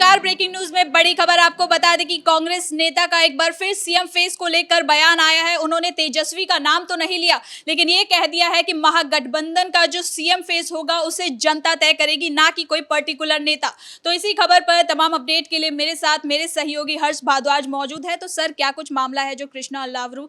नमस्कार। Breaking news में बड़ी खबर आपको बता दें कि कांग्रेस नेता का एक बार फिर सीएम फेस को लेकर बयान आया है। उन्होंने तेजस्वी का नाम तो नहीं लिया, लेकिन ये कह दिया है कि महागठबंधन का जो सीएम फेस होगा उसे जनता तय करेगी, ना कि कोई पर्टिकुलर नेता। तो इसी खबर पर तमाम अपडेट के लिए मेरे साथ मेरे सहयोगी हर्ष भारद्वाज मौजूद है। तो सर, क्या कुछ मामला है जो कृष्णा अल्लावरू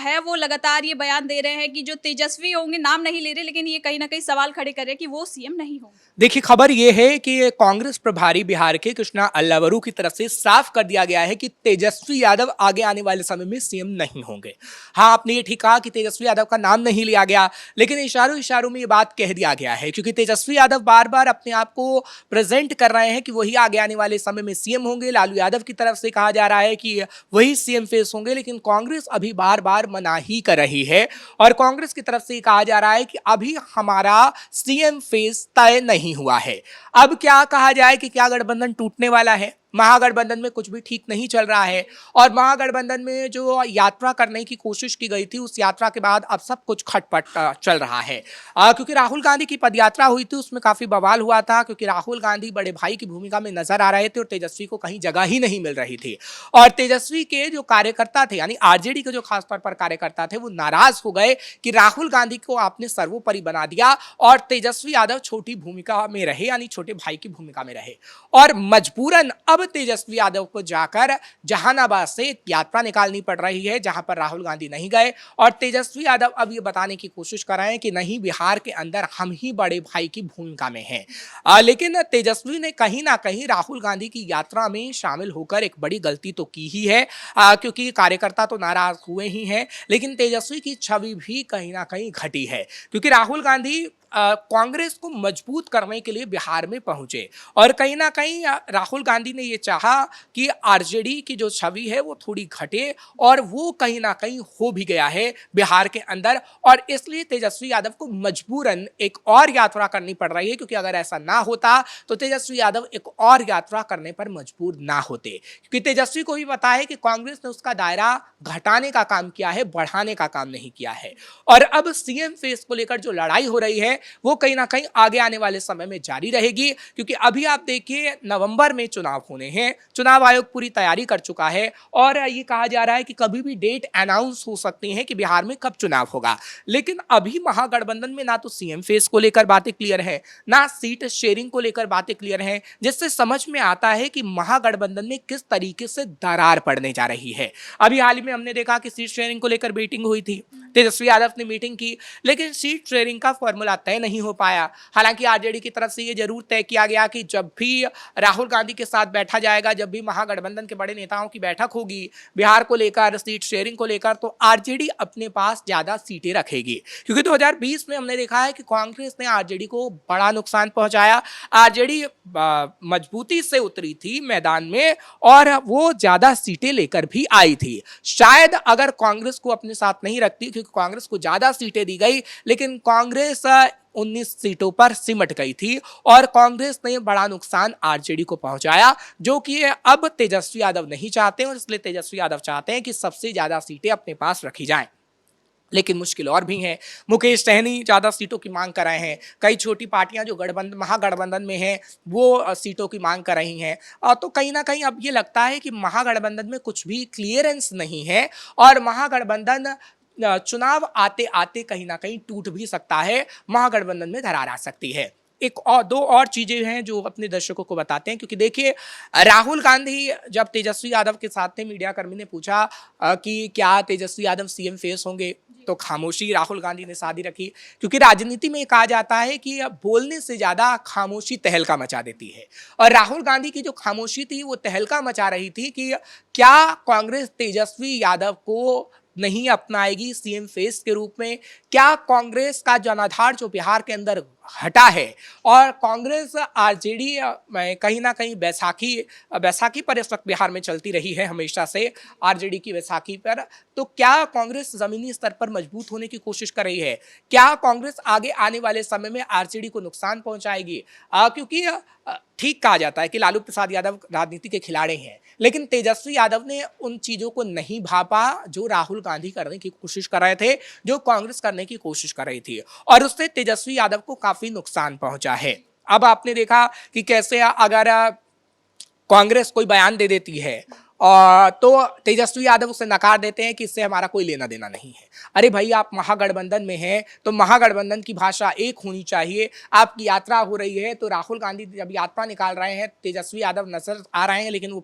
है वो लगातार ये बयान दे रहे हैं कि जो तेजस्वी होंगे, नाम नहीं ले रहे, लेकिन ये कहीं ना कहीं सवाल खड़े कर रहे हैं कि वो सीएम नहीं होंगे। देखिए, खबर यह है कि कांग्रेस प्रभारी बिहार के कृष्णा अल्लावरू की तरफ से साफ कर दिया गया है कि तेजस्वी यादव आगे आने वाले समय में सीएम नहीं होंगे। हाँ, आपने ये ठीक कहा कि तेजस्वी यादव का नाम नहीं लिया गया, लेकिन इशारों इशारों में ये बात कह दिया गया है, क्योंकि तेजस्वी यादव बार बार अपने आप को प्रेजेंट कर रहे हैं कि वही आगे आने वाले समय में सीएम होंगे। लालू यादव की तरफ से कहा जा रहा है कि वही सीएम फेस होंगे, लेकिन कांग्रेस अभी बार बार मना ही कर रही है। और कांग्रेस की तरफ से कहा जा रहा है कि अभी हमारा सीएम फेस तय नहीं हुआ है। अब क्या कहा जाए कि क्या गठबंधन टूटने वाला है? महागठबंधन में कुछ भी ठीक नहीं चल रहा है, और महागठबंधन में जो यात्रा करने की कोशिश की गई थी, उस यात्रा के बाद अब सब कुछ खटपट चल रहा है। क्योंकि राहुल गांधी की पदयात्रा हुई थी, उसमें काफी बवाल हुआ था, क्योंकि राहुल गांधी बड़े भाई की भूमिका में नजर आ रहे थे और तेजस्वी को कहीं जगह ही नहीं मिल रही थी। और तेजस्वी के जो कार्यकर्ता थे, यानी आरजेडी के जो खासतौर पर कार्यकर्ता थे, वो नाराज हो गए कि राहुल गांधी को आपने सर्वोपरि बना दिया और तेजस्वी यादव छोटी भूमिका में रहे, यानी छोटे भाई की भूमिका में रहे। और मजबूरन अब तेजस्वी यादव को जाकर जहानाबाद से एक यात्रा निकालनी पड़ रही है, जहां पर राहुल गांधी नहीं गए। और तेजस्वी यादव अब ये बताने की कोशिश कर रहे हैं कि नहीं, बिहार के अंदर हम ही बड़े भाई की भूमिका में हैं। लेकिन तेजस्वी ने कहीं ना कहीं राहुल गांधी की यात्रा में शामिल होकर एक बड़ी गलती तो की ही है, क्योंकि कार्यकर्ता तो नाराज हुए ही हैं, लेकिन तेजस्वी की छवि भी कहीं ना कहीं घटी है, क्योंकि राहुल गांधी कांग्रेस को मजबूत करने के लिए बिहार में पहुंचे। और कहीं ना कहीं राहुल गांधी ने यह चाहा कि आरजेडी की जो छवि है वो थोड़ी घटे, और वो कहीं ना कहीं हो भी गया है बिहार के अंदर। और इसलिए तेजस्वी यादव को मजबूरन एक और यात्रा करनी पड़ रही है, क्योंकि अगर ऐसा ना होता तो तेजस्वी यादव एक और यात्रा करने पर मजबूर ना होते, क्योंकि तेजस्वी को भी पता है कि कांग्रेस ने उसका दायरा घटाने का काम किया है, बढ़ाने का काम नहीं किया है। और अब सीएम फेस को लेकर जो लड़ाई हो रही है वो कहीं ना कहीं आगे आने वाले समय में जारी रहेगी, क्योंकि अभी आप देखिए नवंबर में चुनाव होने हैं, चुनाव आयोग पूरी तैयारी कर चुका है, और ये कहा जा रहा है कि कभी भी डेट अनाउंस हो सकती है कि बिहार में कब चुनाव होगा। लेकिन अभी महागठबंधन में ना तो सीएम फेस को लेकर बातें क्लियर है, ना सीट शेयरिंग को लेकर बातें क्लियर है, जिससे समझ में आता है कि महागठबंधन में किस तरीके से दरार पड़ने जा रही है। अभी हाल ही में हमने देखा कि सीट शेयरिंग को लेकर मीटिंग हुई थी, तेजस्वी यादव ने मीटिंग की, लेकिन सीट शेयरिंग का फॉर्मूला तय नहीं हो पाया। हालांकि आरजेडी की तरफ से यह जरूर तय किया गया कि जब भी राहुल गांधी के साथ बैठा जाएगा, जब भी महागठबंधन के बड़े नेताओं की बैठक होगी बिहार को लेकर, सीट शेयरिंग को लेकर, तो आरजेडी अपने पास ज्यादा सीटें रखेगी। क्योंकि 2020 में हमने देखा है कि कांग्रेस ने आरजेडी को बड़ा नुकसान पहुंचाया। आरजेडी मजबूती से उतरी थी मैदान में, और वो ज्यादा सीटें लेकर भी आई थी। शायद अगर कांग्रेस को अपने साथ नहीं रखती, क्योंकि कांग्रेस को ज्यादा सीटें दी गई, लेकिन कांग्रेस 19 सीटों पर सिमट गई थी, और कांग्रेस ने बड़ा नुकसान आरजेडी को पहुंचाया, जो कि अब तेजस्वी यादव नहीं चाहते, और इसलिए तेजस्वी यादव चाहते हैं कि सबसे ज्यादा सीटें अपने पास रखी जाएं। लेकिन मुश्किल और भी है। मुकेश सहनी ज्यादा सीटों की मांग कर रहे हैं, कई छोटी पार्टियां जो महागठबंधन में हैं वो सीटों की मांग कर रही हैं। तो कहीं ना कहीं अब ये लगता है कि महागठबंधन में कुछ भी क्लियरेंस नहीं है, और महागठबंधन चुनाव आते आते कहीं ना कहीं टूट भी सकता है, महागठबंधन में दरार आ सकती है। एक और दो और चीजें हैं जो अपने दर्शकों को बताते हैं, क्योंकि देखिए राहुल गांधी जब तेजस्वी यादव के साथ थे, मीडिया कर्मी ने पूछा कि क्या तेजस्वी यादव सीएम फेस होंगे, तो खामोशी राहुल गांधी ने साधी रखी, क्योंकि राजनीति में कहा जाता है कि बोलने से ज्यादा खामोशी तहलका मचा देती है। और राहुल गांधी की जो खामोशी थी वो तहलका मचा रही थी कि क्या कांग्रेस तेजस्वी यादव को नहीं अपनाएगी सीएम फेस के रूप में, क्या कांग्रेस का जनाधार जो बिहार के अंदर हटा है, और कांग्रेस आरजेडी में कहीं ना कहीं बैसाखी पर इस वक्त बिहार में चलती रही है हमेशा से, आरजेडी की बैसाखी पर, तो क्या कांग्रेस जमीनी स्तर पर मजबूत होने की कोशिश कर रही है? क्या कांग्रेस आगे आने वाले समय में आरजेडी को नुकसान पहुंचाएगी? क्योंकि ठीक कहा जाता है कि लालू प्रसाद यादव राजनीति के खिलाड़ी हैं, लेकिन तेजस्वी यादव ने उन चीजों को नहीं भापा जो राहुल गांधी करने की कोशिश कर रहे थे, जो कांग्रेस करने की कोशिश कर रही थी, और उससे तेजस्वी यादव को काफी नुकसान पहुंचा है। अब आपने देखा कि कैसे अगर कांग्रेस कोई बयान दे देती है और तो तेजस्वी यादव उसे नकार देते हैं कि इससे हमारा कोई लेना देना नहीं है। अरे भाई, आप महागठबंधन में हैं तो महागठबंधन की भाषा एक होनी चाहिए। आपकी यात्रा हो रही है तो राहुल गांधी जब यात्रा निकाल रहे हैं, तेजस्वी यादव नजर आ रहे हैं, लेकिन वो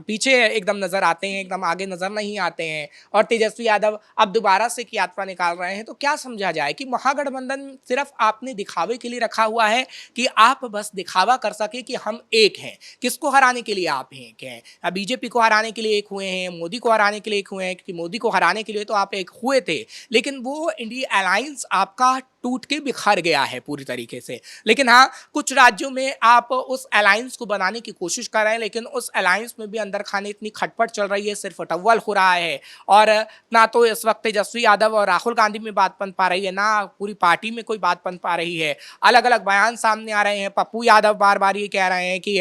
पीछे एकदम नजर आते हैं, एकदम आगे नजर नहीं आते हैं। और तेजस्वी यादव अब दोबारा से की यात्रा निकाल रहे हैं, तो क्या समझा जाए कि महागठबंधन सिर्फ आपने दिखावे के लिए रखा हुआ है कि आप बस दिखावा कर सके कि हम एक हैं। किसको हराने के लिए आप एक हैं? बीजेपी को हराने के लिए एक हुए हैं, मोदी को हराने के लिए एक हुए हैं, क्योंकि मोदी को हराने के लिए तो आप एक हुए थे, लेकिन वो इंडिया अलायंस आपका टूट के बिखर गया है पूरी तरीके से। लेकिन हाँ, कुछ राज्यों में आप उस अलायंस को बनाने की कोशिश कर रहे हैं, लेकिन उस अलायंस में भी अंदर खाने इतनी खटपट चल रही है, सिर्फ टव्वल हो रहा है। और ना तो इस वक्त तेजस्वी यादव और राहुल गांधी में बात बन पा रही है, ना पूरी पार्टी में कोई बात बन पा रही है। अलग अलग बयान सामने आ रहे हैं। पप्पू यादव बार बार ये कह रहे हैं कि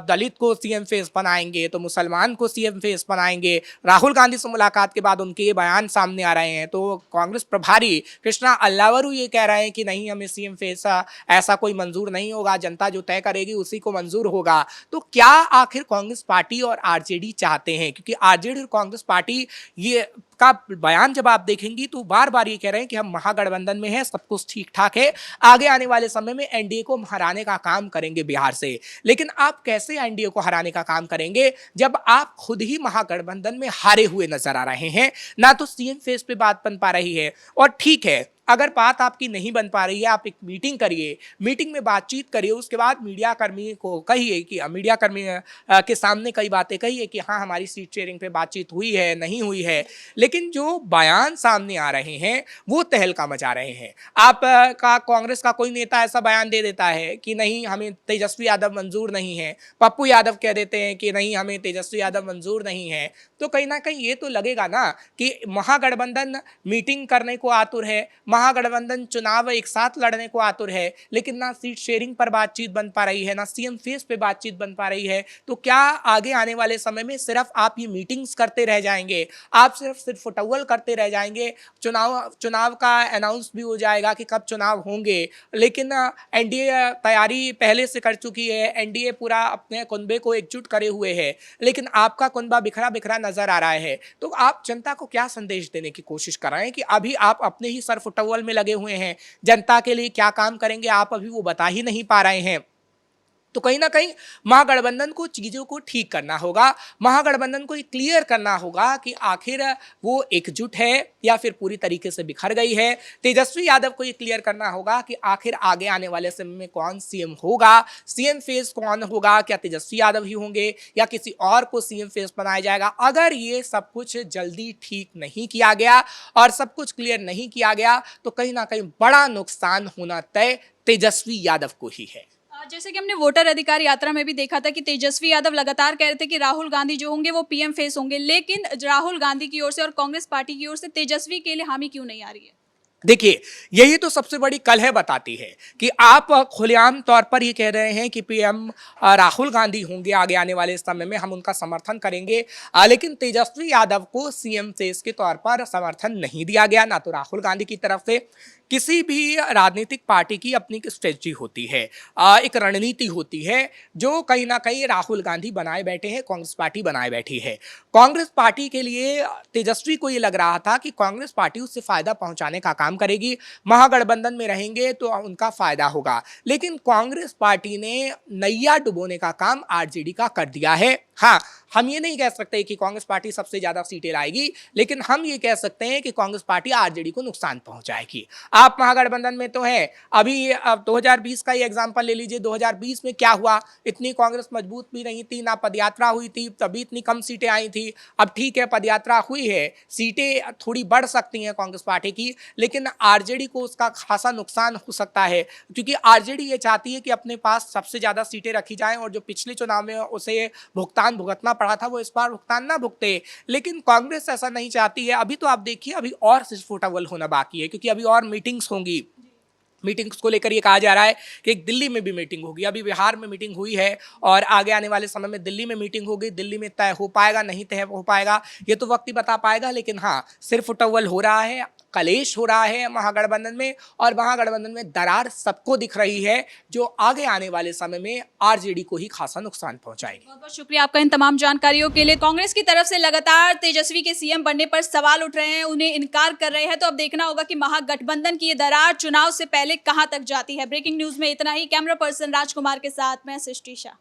दलित को सीएम फेस बनाएंगे तो मुसलमान को सीएम फेस बनाएंगे। राहुल गांधी से मुलाकात के बाद उनके ये बयान सामने आ रहे हैं। तो कांग्रेस प्रभारी कृष्णा अल्लावरू ये कह रहे हैं कि नहीं, हमें सीएम फेस ऐसा कोई मंजूर नहीं होगा, जनता जो तय करेगी उसी को मंजूर होगा। तो क्या आखिर कांग्रेस पार्टी और आरजेडी चाहते हैं? क्योंकि आरजेडी और कांग्रेस पार्टी ये का बयान जब आप देखेंगी तो बार बार ये कह रहे हैं कि हम महागठबंधन में हैं, सब कुछ ठीक ठाक है, आगे आने वाले समय में एनडीए को हराने का काम करेंगे बिहार से। लेकिन आप कैसे एनडीए को हराने का काम करेंगे जब आप खुद ही महागठबंधन में हारे हुए नजर आ रहे हैं? ना तो सीएम फेस पे बात बन पा रही है। और ठीक है, अगर बात आपकी नहीं बन पा रही है, आप एक मीटिंग करिए, मीटिंग में बातचीत करिए, उसके बाद मीडिया कर्मी को कहिए कि मीडिया कर्मी के सामने कई बातें कहिए कि हाँ, हमारी सीट शेयरिंग पे बातचीत हुई है, नहीं हुई है। लेकिन जो बयान सामने आ रहे हैं वो तहलका मचा रहे हैं। आप का कांग्रेस का कोई नेता ऐसा बयान दे देता है कि नहीं, हमें तेजस्वी यादव मंजूर नहीं है, पप्पू यादव कह देते हैं कि नहीं, हमें तेजस्वी यादव मंजूर नहीं है, तो कहीं ना कहीं ये तो लगेगा ना कि महागठबंधन मीटिंग करने को आतुर है, महागठबंधन चुनाव एक साथ लड़ने को आतुर है, लेकिन ना सीट शेयरिंग पर बातचीत बन पा रही है, ना सीएम फेस पे बातचीत बन पा रही है। तो क्या आगे आने वाले समय में सिर्फ आप ये मीटिंग्स करते रह जाएंगे, आप सिर्फ फुटबॉल करते रह जाएंगे? चुनाव का अनाउंस भी हो जाएगा कि कब चुनाव होंगे, लेकिन एनडीए तैयारी पहले से कर चुकी है, एनडीए पूरा अपने कुनबे को एकजुट करे हुए है, लेकिन आपका कुनबा बिखरा बिखरा नजर आ रहा है। तो आप जनता को क्या संदेश देने की कोशिश कर रहे हैं कि अभी आप अपने ही सर फुटबॉल में लगे हुए हैं, जनता के लिए क्या काम करेंगे आप अभी वो बता ही नहीं पा रहे हैं? तो कहीं ना कहीं महागठबंधन को चीजों को ठीक करना होगा, महागठबंधन को क्लियर करना होगा कि आखिर वो एकजुट है या फिर पूरी तरीके से बिखर गई है। तेजस्वी यादव को ये क्लियर करना होगा कि आखिर आगे आने वाले समय में कौन सीएम होगा, सीएम फेस कौन होगा, क्या तेजस्वी यादव ही होंगे या किसी और को सीएम फेस बनाया जाएगा? अगर ये सब कुछ जल्दी ठीक नहीं किया गया और सब कुछ क्लियर नहीं किया गया तो कहीं ना कहीं बड़ा नुकसान होना तय तेजस्वी यादव को ही है। जैसे कि हमने वोटर अधिकार यात्रा में भी देखा था कि तेजस्वी यादव लगातार कह रहे थे कि राहुल गांधी जो होंगे वो पीएम फेस होंगे, लेकिन राहुल गांधी की ओर से और कांग्रेस पार्टी की ओर से तेजस्वी के लिए हामी क्यों नहीं आ रही है? देखिए, यही तो सबसे बड़ी कलह बताती है कि आप खुलेआम तौर पर ये कह रहे हैं कि पीएम राहुल गांधी होंगे आगे आने वाले समय में, हम उनका समर्थन करेंगे, लेकिन तेजस्वी यादव को सीएम फेस के तौर पर समर्थन नहीं दिया गया। ना तो राहुल गांधी की तरफ से, किसी भी राजनीतिक पार्टी की अपनी एक स्ट्रेटजी होती है, एक रणनीति होती है जो कहीं ना कहीं राहुल गांधी बनाए बैठे हैं, कांग्रेस पार्टी बनाए बैठी है। कांग्रेस पार्टी के लिए तेजस्वी को ये लग रहा था कि कांग्रेस पार्टी उससे फायदा पहुंचाने का काम करेगी, महागठबंधन में रहेंगे तो उनका फायदा होगा, लेकिन कांग्रेस पार्टी ने नैया डुबोने का काम आरजेडी का कर दिया है। हाँ, हम ये नहीं कह सकते कि कांग्रेस पार्टी सबसे ज्यादा सीटें लाएगी, लेकिन हम ये कह सकते हैं कि कांग्रेस पार्टी आरजेडी को नुकसान पहुंचाएगी। आप महागठबंधन में तो हैं, अभी अब 2020 का ही एग्जांपल ले लीजिए। 2020 में क्या हुआ? इतनी कांग्रेस मजबूत भी नहीं थी, ना पदयात्रा हुई थी, तभी इतनी कम सीटें आई थी। अब ठीक है, पदयात्रा हुई है, सीटें थोड़ी बढ़ सकती हैं कांग्रेस पार्टी की, लेकिन आरजेडी को उसका खासा नुकसान हो सकता है, क्योंकि आरजेडी ये चाहती है कि अपने पास सबसे ज्यादा सीटें रखी जाएं और जो पिछले चुनाव में उसे भुगतान भुगतना पड़ा था वो इस बार भुगतान ना भुगते। लेकिन कांग्रेस ऐसा नहीं चाहती है। अभी तो आप देखिए, अभी और सिर्फ फुटबॉल होना बाकी है, क्योंकि अभी और मीटिंग्स होंगी। मीटिंग्स को लेकर ये कहा जा रहा है कि एक दिल्ली में भी मीटिंग होगी, अभी बिहार में मीटिंग हुई है और आगे आने वाले समय में दिल्ली में मीटिंग होगी। दिल्ली में तय हो पाएगा नहीं तय हो पाएगा ये तो वक्त ही बता पाएगा, लेकिन हाँ, सिर्फ फुटबॉल हो रहा है। कलेश हो रहा है महागठबंधन में, और महागठबंधन में दरार सबको दिख रही है, जो आगे आने वाले समय में आरजेडी को ही खासा नुकसान पहुंचाएगी। बहुत बहुत शुक्रिया आपका इन तमाम जानकारियों के लिए। कांग्रेस की तरफ से लगातार तेजस्वी के सीएम बनने पर सवाल उठ रहे हैं, उन्हें इनकार कर रहे हैं, तो अब देखना होगा कि महागठबंधन की ये दरार चुनाव से पहले कहां तक जाती है। ब्रेकिंग न्यूज में इतना ही। कैमरा पर्सन राजकुमार के साथ मैं सृष्टि शाह।